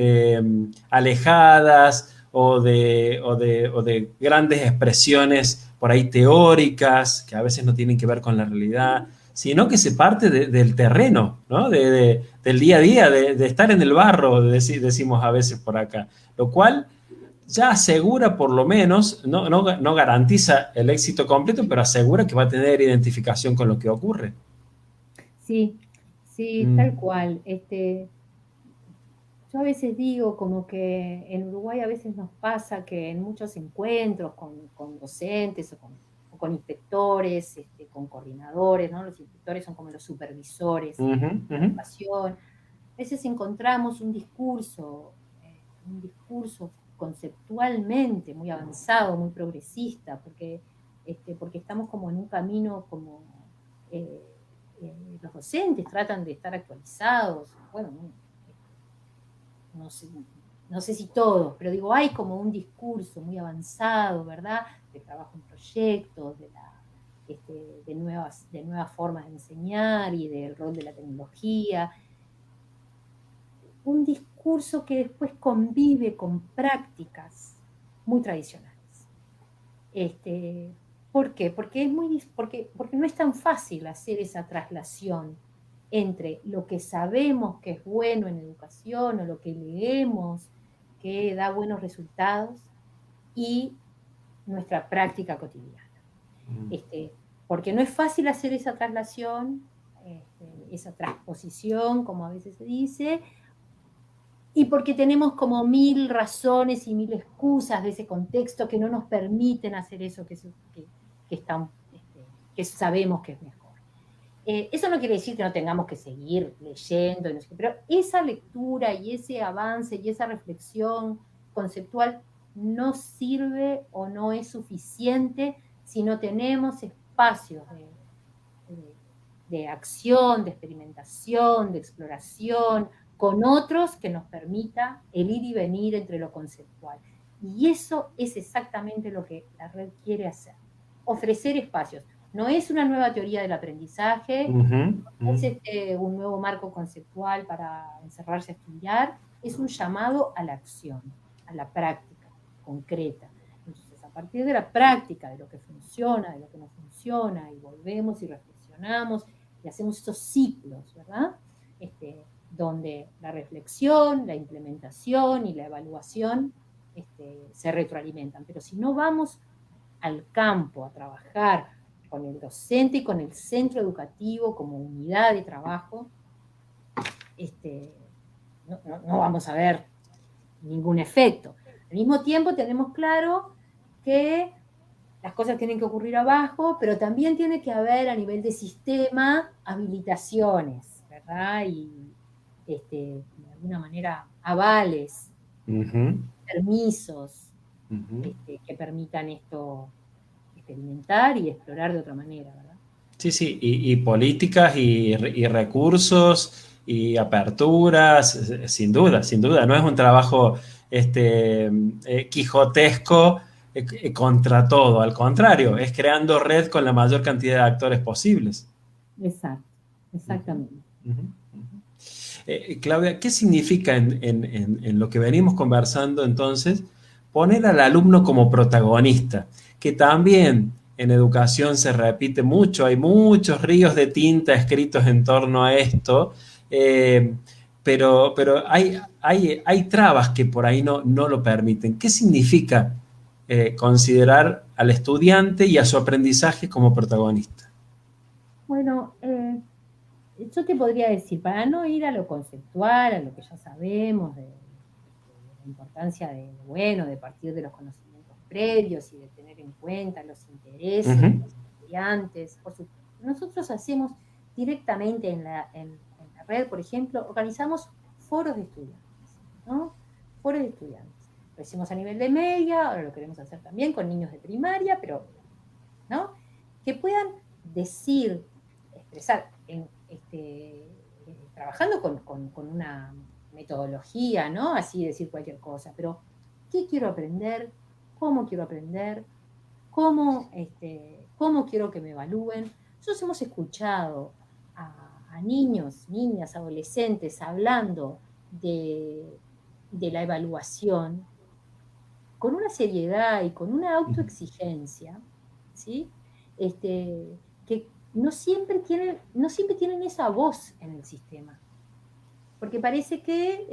alejadas o de grandes expresiones por ahí teóricas que a veces no tienen que ver con la realidad, sino que se parte del terreno, ¿no? Del día a día, de estar en el barro, decimos a veces por acá, lo cual ya asegura por lo menos, no garantiza el éxito completo, pero asegura que va a tener identificación con lo que ocurre. Sí, sí, tal cual. Yo a veces digo como que en Uruguay a veces nos pasa que en muchos encuentros con docentes o con inspectores, con coordinadores, ¿no? Los inspectores son como los supervisores de la educación. A veces encontramos un discurso conceptualmente muy avanzado, muy progresista, porque estamos como en un camino como los docentes tratan de estar actualizados, bueno, no sé si todos, pero digo, hay como un discurso muy avanzado, ¿verdad?, de trabajo en proyectos, de nuevas formas de enseñar y del rol de la tecnología. Un discurso que después convive con prácticas muy tradicionales. ¿Por qué? Porque no es tan fácil hacer esa traslación entre lo que sabemos que es bueno en educación o lo que leemos que da buenos resultados y nuestra práctica cotidiana. Porque no es fácil hacer esa traslación, esa transposición, como a veces se dice, Y porque tenemos como 1000 razones y 1000 excusas de ese contexto que no nos permiten hacer eso que sabemos que es mejor. Eso no quiere decir que no tengamos que seguir leyendo, no sé, pero esa lectura y ese avance y esa reflexión conceptual no sirve o no es suficiente si no tenemos espacios de, de acción, de experimentación, de exploración, con otros que nos permita el ir y venir entre lo conceptual. Y eso es exactamente lo que la red quiere hacer, ofrecer espacios. No es una nueva teoría del aprendizaje, Ujú, no es ujú. un nuevo marco conceptual para encerrarse a estudiar, es un llamado a la acción, a la práctica concreta. Entonces, a partir de la práctica, de lo que funciona, de lo que no funciona, y volvemos y reflexionamos y hacemos esos ciclos, ¿verdad? Donde la reflexión, la implementación y la evaluación se retroalimentan. Pero si no vamos al campo a trabajar con el docente y con el centro educativo como unidad de trabajo, no vamos a ver ningún efecto. Al mismo tiempo tenemos claro que las cosas tienen que ocurrir abajo, pero también tiene que haber a nivel de sistema habilitaciones, ¿verdad? Y de alguna manera avales, Ujú, permisos, ujú. que permitan esto experimentar y explorar de otra manera, ¿verdad? Sí, sí, y políticas y recursos y aperturas, sin duda, no es un trabajo quijotesco contra todo, al contrario, es creando red con la mayor cantidad de actores posibles. Exacto, Ujú, exactamente. ujú, ujú. Claudia, ¿qué significa en lo que venimos conversando entonces poner al alumno como protagonista? Que también en educación se repite mucho, hay muchos ríos de tinta escritos en torno a esto, eh, pero hay trabas que por ahí no lo permiten. ¿Qué significa considerar al estudiante y a su aprendizaje como protagonista? Bueno, yo te podría decir, para no ir a lo conceptual, a lo que ya sabemos, de la importancia bueno, de partir de los conocimientos previos y de tener en cuenta los intereses de Ujú, los estudiantes. Nosotros hacemos directamente en la red, por ejemplo, organizamos foros de estudiantes, ¿no? Foros de estudiantes. Lo hicimos a nivel de media, ahora lo queremos hacer también con niños de primaria, pero ¿no? Que puedan decir, expresar, trabajando con una metodología, ¿no? Así decir cualquier cosa, pero ¿qué quiero aprender? ¿Cómo quiero aprender? ¿Cómo quiero que me evalúen? Nosotros hemos escuchado a niños, niñas, adolescentes hablando de la evaluación con una seriedad y con una ujú, autoexigencia, ¿sí? Que no siempre tienen esa voz en el sistema, porque parece que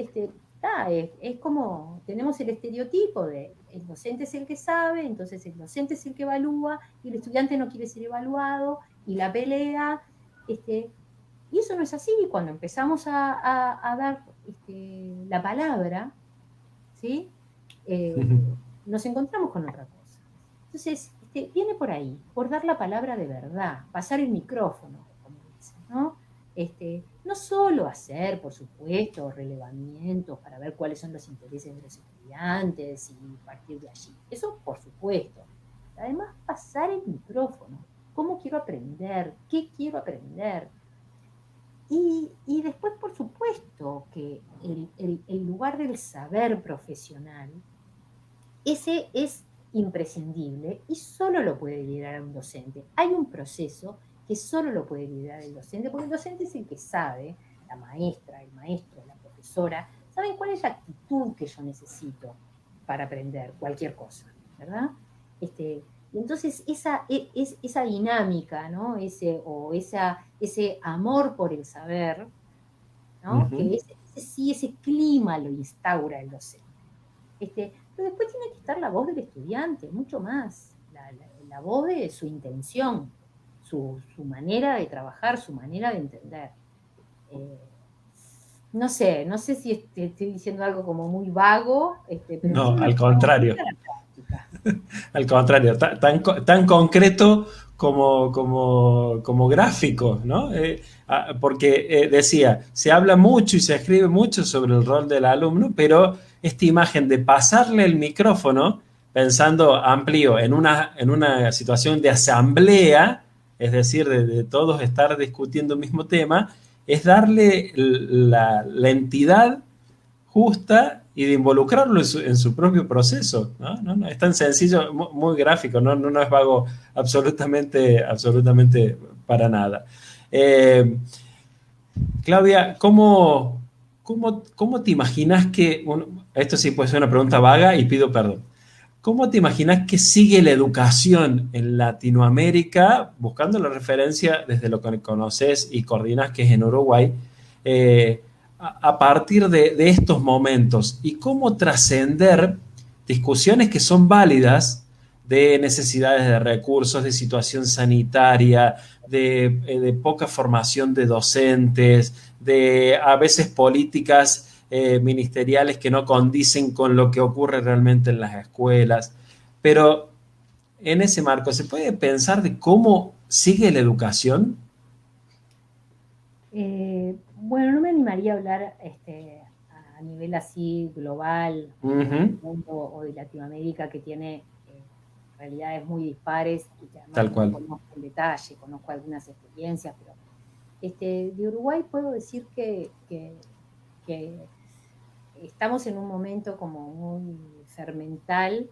es como tenemos el estereotipo de el docente es el que sabe, entonces el docente es el que evalúa y el estudiante no quiere ser evaluado y la pelea, y eso no es así. Cuando empezamos a dar la palabra, ¿sí? ujú. Nos encontramos con otra cosa. Entonces, viene por ahí, por dar la palabra de verdad, pasar el micrófono, como dicen, ¿no? No solo hacer, por supuesto, relevamientos para ver cuáles son los intereses de los estudiantes y partir de allí. Eso, por supuesto. Además, pasar el micrófono. ¿Cómo quiero aprender? ¿Qué quiero aprender? Y después, por supuesto, que el lugar del saber profesional, ese es imprescindible y solo lo puede liderar un docente. Hay un proceso que solo lo puede liderar el docente, porque el docente es el que sabe, la maestra, el maestro, la profesora, saben cuál es la actitud que yo necesito para aprender cualquier cosa, ¿verdad? Y entonces esa dinámica, ¿no? Ese amor por el saber, ¿no? Ujú. Que sí, ese clima lo instaura el docente. Pero después tiene que estar la voz del estudiante, mucho más, la voz de su intención, su manera de trabajar, su manera de entender. Eh, no sé, no sé si estoy diciendo algo como muy vago, pero No, nosotros lo al llevamos muy contrario. a la práctica. Al contrario, tan concreto como gráfico, ¿no? Porque decía, se habla mucho y se escribe mucho sobre el rol del alumno, pero esta imagen de pasarle el micrófono, pensando amplio en una situación de asamblea, es decir, de todos estar discutiendo el mismo tema, es darle la entidad justa y de involucrarlo en su propio proceso. ¿No? No, no, es tan sencillo, muy gráfico, no es vago absolutamente para nada. Eh, Claudia, ¿cómo te imaginas que, esto sí puede ser una pregunta vaga y pido perdón, ¿cómo te imaginas que sigue la educación en Latinoamérica, buscando la referencia desde lo que conoces y coordinas, que es en Uruguay, eh, a partir de estos momentos? ¿Y cómo trascender discusiones que son válidas de necesidades de recursos, de situación sanitaria, de poca formación de docentes, de a veces políticas ministeriales que no condicen con lo que ocurre realmente en las escuelas? Pero en ese marco, ¿se puede pensar de cómo sigue la educación? Bueno, no me animaría a hablar a nivel así global o del Ujú. mundo o de Latinoamérica, que tiene realidades muy dispares y que además Tal no cual. conozco en detalle, conozco algunas experiencias, pero de Uruguay puedo decir que estamos en un momento como muy fermental,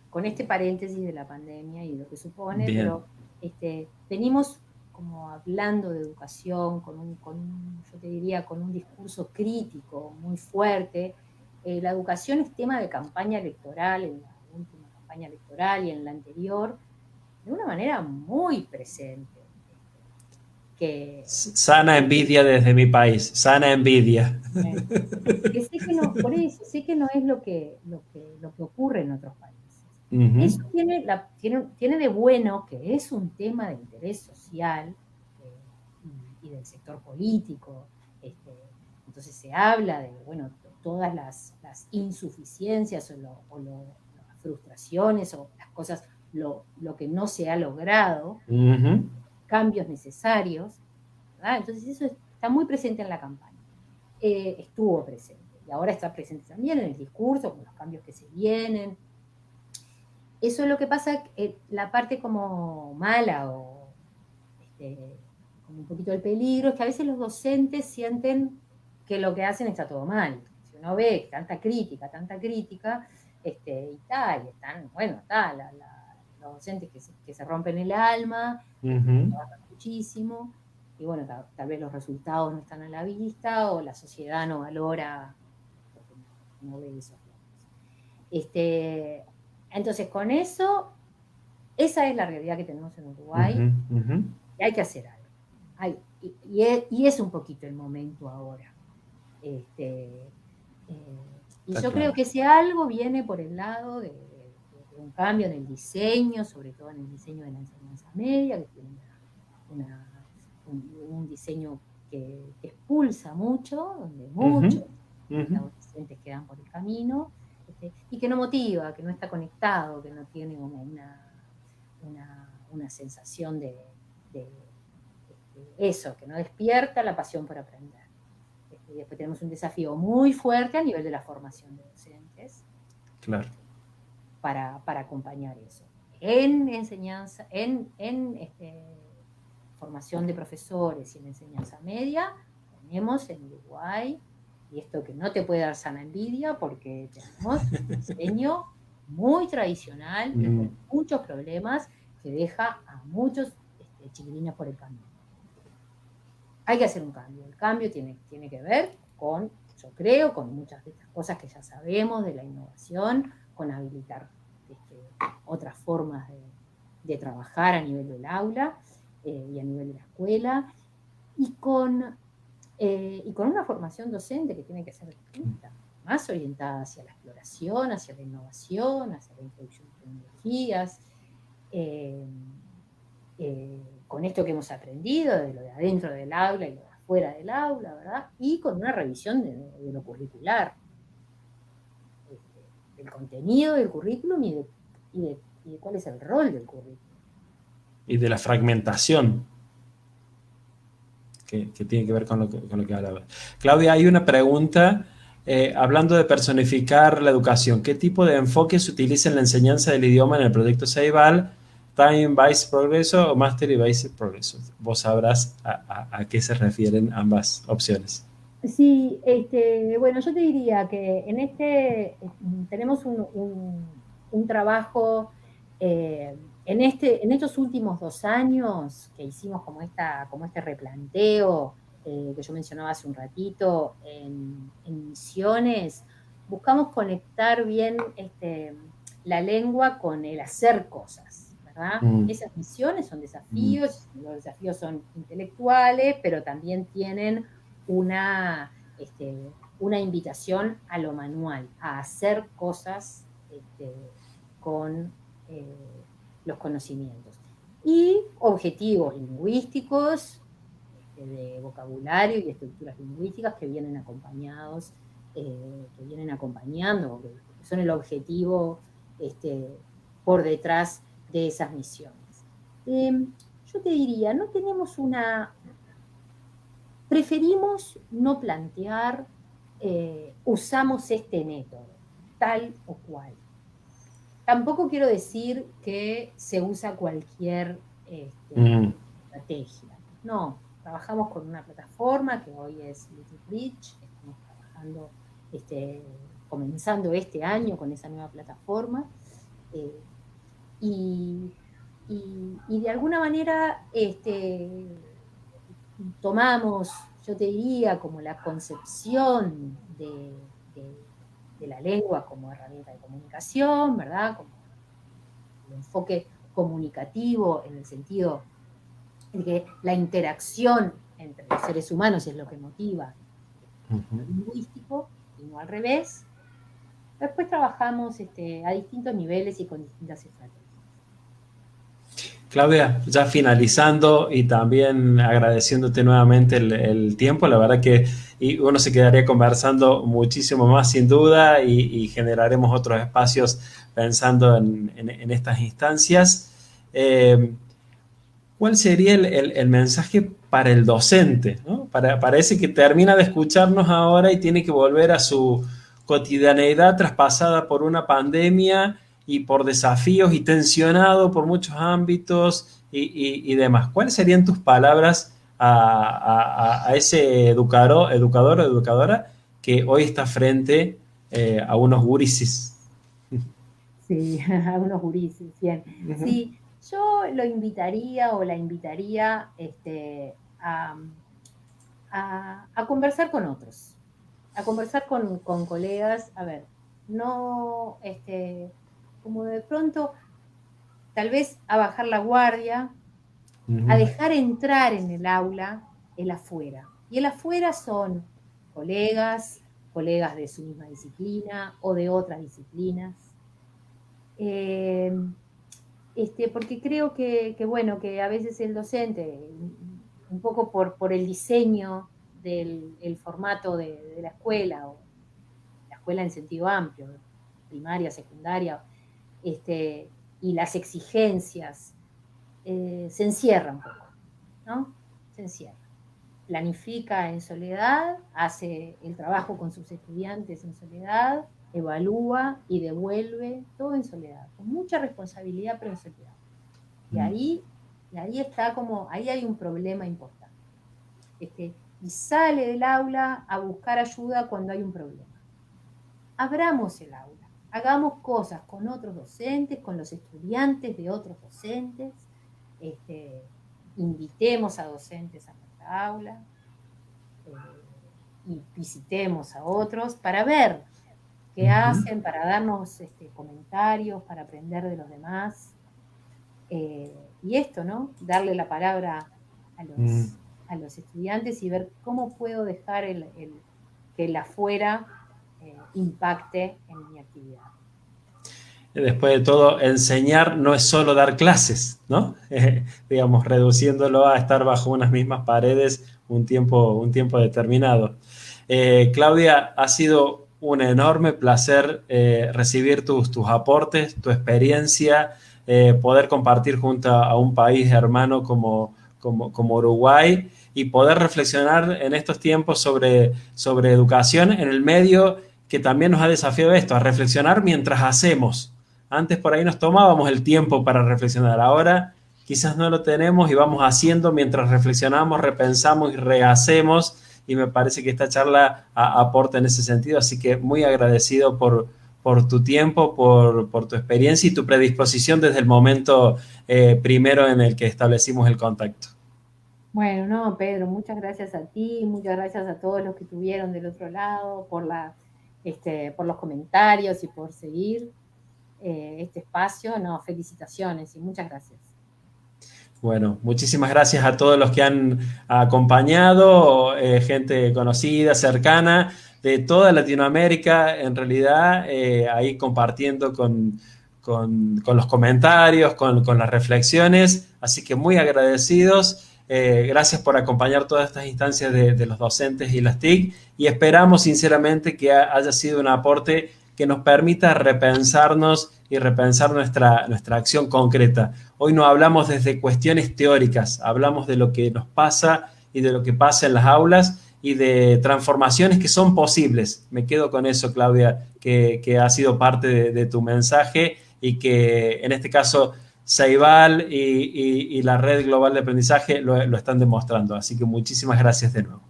con este paréntesis de la pandemia y lo que supone, Bien. pero venimos como hablando de educación yo te diría, con un discurso crítico muy fuerte. La educación es tema de campaña electoral, en la última campaña electoral y en la anterior, de una manera muy presente. Que, Sana que, envidia desde mi país, sana envidia. que sé que no, por eso, sé que no es lo que ocurre en otros países. Ujú. Eso tiene de bueno que es un tema de interés social y del sector político. Entonces se habla de, bueno, todas las insuficiencias las frustraciones o las cosas, lo que no se ha logrado, Ujú. cambios necesarios, ¿verdad? Entonces eso está muy presente en la campaña. Estuvo presente y ahora está presente también en el discurso, con los cambios que se vienen. Eso es lo que pasa, la parte como mala o como un poquito el peligro, es que a veces los docentes sienten que lo que hacen está todo mal. Si uno ve tanta crítica, y tal, y están, bueno, tal, los docentes que se rompen el alma, que Ujú. trabajan muchísimo, y bueno, tal vez los resultados no están a la vista o la sociedad no valora porque no ve esos logros. Entonces, con eso, esa es la realidad que tenemos en Ujú. Uruguay Ujú. y hay que hacer algo. Y es un poquito el momento ahora. Y Está yo creo claro. que ese algo viene por el lado de un cambio en el diseño, sobre todo en el diseño de la enseñanza media, que tiene un diseño que expulsa mucho, donde Ujú. muchos Ujú. adolescentes quedan por el camino, y que no motiva, que no está conectado, que no tiene como una sensación de eso, que no despierta la pasión por aprender. Y después tenemos un desafío muy fuerte a nivel de la formación de docentes Claro. para acompañar eso. En enseñanza, formación de profesores y en enseñanza media, tenemos en Uruguay, y esto que no te puede dar sana envidia, porque tenemos un diseño muy tradicional y Mm. con muchos problemas que deja a muchos chiquilines por el camino. Hay que hacer un cambio. El cambio tiene que ver con, yo creo, con muchas de estas cosas que ya sabemos de la innovación, con habilitar otras formas de trabajar a nivel del aula y a nivel de la escuela, y con una formación docente que tiene que ser distinta, más orientada hacia la exploración, hacia la innovación, hacia la introducción de tecnologías. Eh, con esto que hemos aprendido, de lo de adentro del aula y lo de fuera del aula, ¿verdad? Y con una revisión de lo curricular, del contenido del currículum y de cuál es el rol del currículum. Y de la fragmentación que tiene que ver con lo que hablaba. Claudia, hay una pregunta hablando de personificar la educación. ¿Qué tipo de enfoque se utiliza en la enseñanza del idioma en el proyecto Ceibal? ¿Time-based progreso o Mastery-based progreso? Vos sabrás a qué se refieren ambas opciones. Sí, bueno, yo te diría que tenemos un trabajo en estos últimos 2 años que hicimos como este replanteo que yo mencionaba hace un ratito en Misiones, buscamos conectar bien la lengua con el hacer cosas, ¿verdad? Mm, Esas misiones son mm, desafíos, los desafíos son intelectuales, pero también tienen una, una invitación a lo manual, a hacer cosas con los conocimientos. Y objetivos lingüísticos, de vocabulario y estructuras lingüísticas que vienen acompañados, que vienen acompañando, que son el objetivo por detrás de esas misiones. Yo te diría, no tenemos preferimos no plantear, usamos este método, tal o cual. Tampoco quiero decir que se usa cualquier mm. estrategia. No, trabajamos con una plataforma que hoy es Little Bridge, estamos trabajando, comenzando este año con esa nueva plataforma. eh, y, y de alguna manera tomamos, yo te diría, como la concepción de la lengua como herramienta de comunicación, ¿verdad? Como el enfoque comunicativo en el sentido de que la interacción entre los seres humanos es lo que motiva lo lingüístico y no al revés. Después trabajamos a distintos niveles y con distintas estrategias. Claudia, ya finalizando y también agradeciéndote nuevamente el tiempo, la verdad que uno se quedaría conversando muchísimo más sin duda y generaremos otros espacios pensando en estas instancias. ¿Cuál sería el mensaje para el docente, ¿no? Para ese que termina de escucharnos ahora y tiene que volver a su cotidianeidad traspasada por una pandemia y por desafíos y tensionado por muchos ámbitos y demás? ¿Cuáles serían tus palabras a ese educador o educadora que hoy está frente a unos gurises? Sí, a unos gurises, bien. Ujú. Sí, yo lo invitaría o la invitaría a conversar con otros, a conversar con colegas, a ver, no, como de pronto, tal vez a bajar la guardia, a Ujú. dejar entrar en el aula el afuera. Y el afuera son colegas, colegas de su misma disciplina o de otras disciplinas. Eh, porque creo bueno, que a veces el docente, un poco por el diseño del formato de la escuela, o la escuela en sentido amplio, primaria, secundaria, y las exigencias, se encierra un poco, ¿no? Se encierra. Planifica en soledad, hace el trabajo con sus estudiantes en soledad, evalúa y devuelve todo en soledad, con mucha responsabilidad, pero en soledad. Y ahí, y ahí está como, ahí hay un problema importante. Y sale del aula a buscar ayuda cuando hay un problema. Abramos el aula, hagamos cosas con otros docentes, con los estudiantes de otros docentes, este, invitemos a docentes a nuestra aula, y visitemos a otros para ver qué Ujú. hacen, para darnos comentarios, para aprender de los demás. Y esto, ¿no? Darle la palabra a Mm. los estudiantes y ver cómo puedo dejar que el afuera impacte en mi actividad. después de todo, enseñar no es solo dar clases, ¿no? Digamos, reduciéndolo a estar bajo unas mismas paredes un tiempo determinado. Claudia, ha sido un enorme placer recibir tus aportes, tu experiencia, poder compartir junto a un país hermano como Uruguay y poder reflexionar en estos tiempos sobre educación en el medio que también nos ha desafiado esto, a reflexionar mientras hacemos. Antes por ahí nos tomábamos el tiempo para reflexionar, ahora quizás no lo tenemos y vamos haciendo mientras reflexionamos, repensamos y rehacemos, y me parece que esta charla aporta en ese sentido, así que muy agradecido por tu tiempo, por tu experiencia y tu predisposición desde el momento primero en el que establecimos el contacto. Bueno, no, Pedro, muchas gracias a ti, muchas gracias a todos los que estuvieron del otro lado por los comentarios y por seguir este espacio. No, felicitaciones y muchas gracias. Bueno, muchísimas gracias a todos los que han acompañado, gente conocida, cercana, de toda Latinoamérica, en realidad, ahí compartiendo con los comentarios, con las reflexiones, así que muy agradecidos. Gracias por acompañar todas estas instancias de los docentes y las TIC, y esperamos sinceramente que haya sido un aporte que nos permita repensarnos y repensar nuestra acción concreta. Hoy no hablamos desde cuestiones teóricas, hablamos de lo que nos pasa y de lo que pasa en las aulas y de transformaciones que son posibles. Me quedo con eso, Claudia, que ha sido parte de tu mensaje y que en este caso Ceibal y la Red Global de Aprendizaje lo están demostrando. Así que muchísimas gracias de nuevo.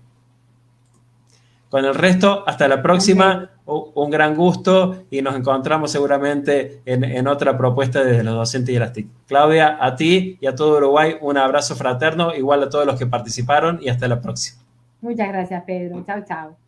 Con el resto, hasta la próxima. Un gran gusto y nos encontramos seguramente en otra propuesta desde los docentes y las TIC. Claudia, a ti y a todo Uruguay un abrazo fraterno, igual a todos los que participaron y hasta la próxima. Muchas gracias, Pedro. Chao, chao.